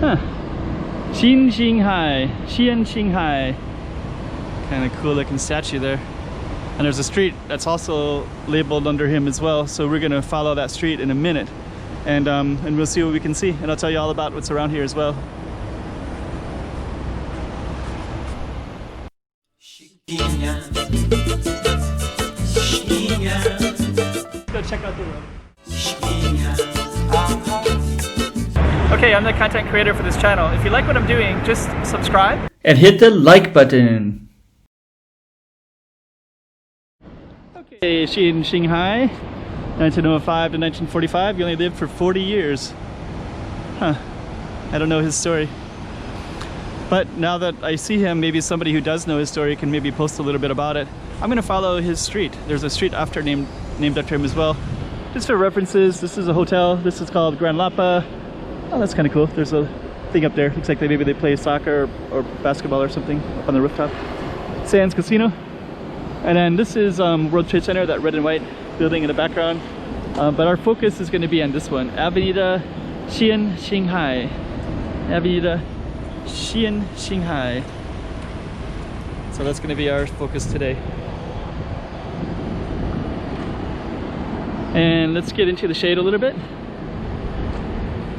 Huh. Xian Xing. Kind of cool looking statue there. And there's a street that's also labeled under him as well. So we're gonna follow that street in a minute. And we'll see what we can see. And I'll tell you all about what's around here as well. Go check out the road. Okay, I'm the content creator for this channel. If you like what I'm doing, just subscribe and hit the like button. Okay, Xian Xing, 1905 to 1945. He only lived for 40 years. Huh. I don't know his story. But now that I see him, maybe somebody who does know his story can maybe post a little bit about it. I'm gonna follow his street. There's a street named after him as well. Just for references, this is a hotel. This is called Grand Lapa. Oh, that's kind of cool. There's a thing up there. Looks like maybe they play soccer or basketball or something up on the rooftop. Sands Casino. And then this is World Trade Center, that red and white building in the background. But our focus is going to be on this one, Avenida Xian Xing. Avenida Xian Xing. So that's going to be our focus today. And let's get into the shade a little bit.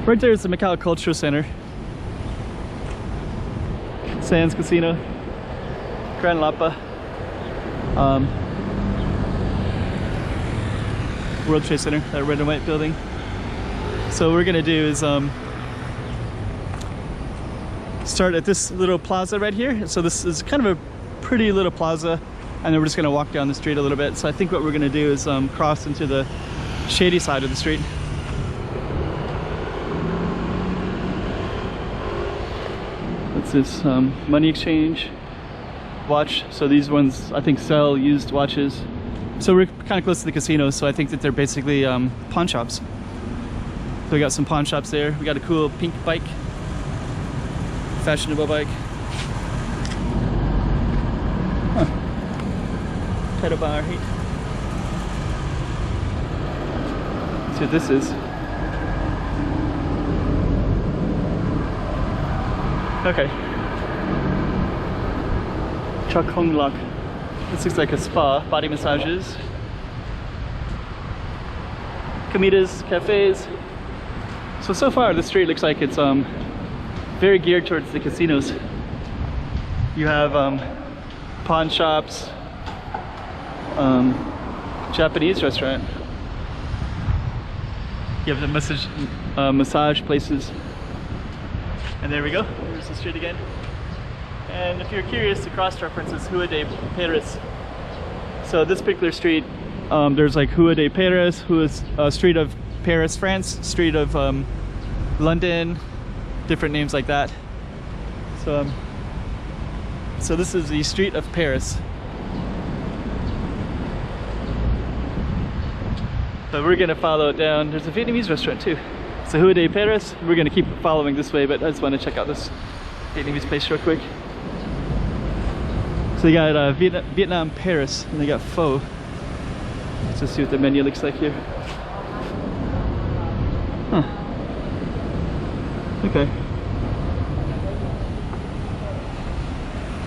Right there is the Macau Cultural Center. Sands Casino. Grand Lapa. World Trade Center, that red and white building. So what we're gonna do is start at this little plaza right here. So this is kind of a pretty little plaza, and then we're just gonna walk down the street a little bit. So I think what we're gonna do is cross into the shady side of the street. That's this money exchange watch. So these ones I think sell used watches. So we're kind of close to the casino, so I think that they're basically pawn shops. So we got some pawn shops there. We got a cool pink bike, fashionable bike. Huh. Pedal bar heat. Let's see what this is. Okay. Chuck Hong Lock. This looks like a spa, body massages. Comidas, cafes. So far the street looks like it's very geared towards the casinos. You have pawn shops, Japanese restaurant. You have the massage places. And there we go, there's the street again. And if you're curious, the cross-reference is Rue de Paris. So this particular street, there's like Rue de Paris, Street of Paris, France, Street of London, different names like that. So this is the Street of Paris. But we're gonna follow it down. There's a Vietnamese restaurant too. So Rue de Paris, we're gonna keep following this way, but I just want to check out this Vietnamese place real quick. So they got Vietnam Paris, and they got pho. Let's just see what the menu looks like here. Huh. Okay.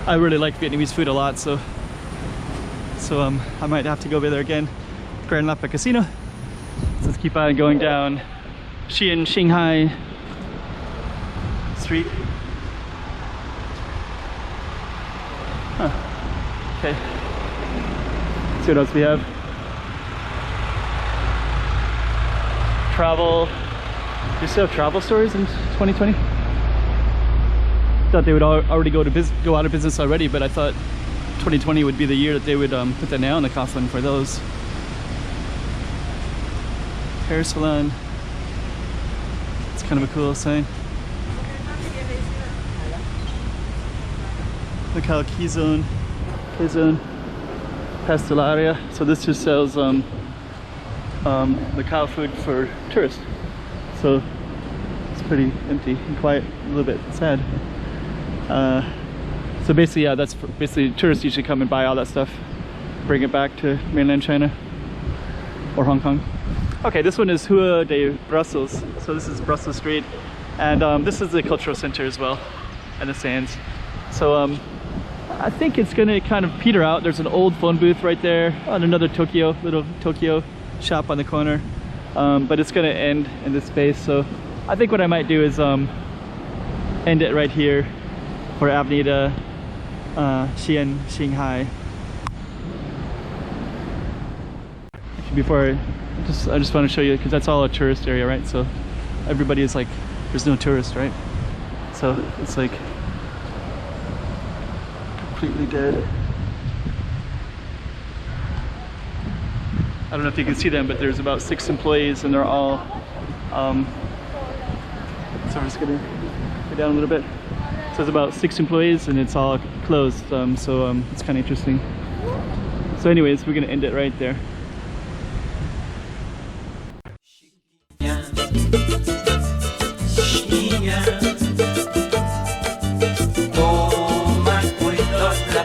I really like Vietnamese food a lot, so I might have to go over there again. Grand Lapa Casino. So let's keep on going down Xian Xing Street. Huh. Okay. Let's see what else we have. Travel. Do you still have travel stores in 2020? Thought they would already go out of business already, but I thought 2020 would be the year that they would put the nail in the coffin for those. Hair salon. It's kind of a cool sign. Macau Key Zone, Pastelaria. So this just sells Macau food for tourists. So it's pretty empty and quiet, a little bit sad. So basically, yeah, that's basically tourists usually come and buy all that stuff, bring it back to mainland China or Hong Kong. Okay, this one is Rue de Brussels. So this is Brussels Street. And this is the cultural center as well, and the sands. So I think it's gonna kind of peter out. There's an old phone booth right there, and another little Tokyo shop on the corner. But it's gonna end in this space. So I think what I might do is end it right here for Avenida Xian Xing. Before I just want to show you, because that's all a tourist area, right? So everybody is like, there's no tourist, right? So it's like completely dead. I don't know if you can see them, but there's about 6 employees, and they're all so I'm just gonna go down a little bit. So there's about 6 employees and it's all closed, so it's kind of interesting. So anyways, we're gonna end it right there. Toma cuidado, la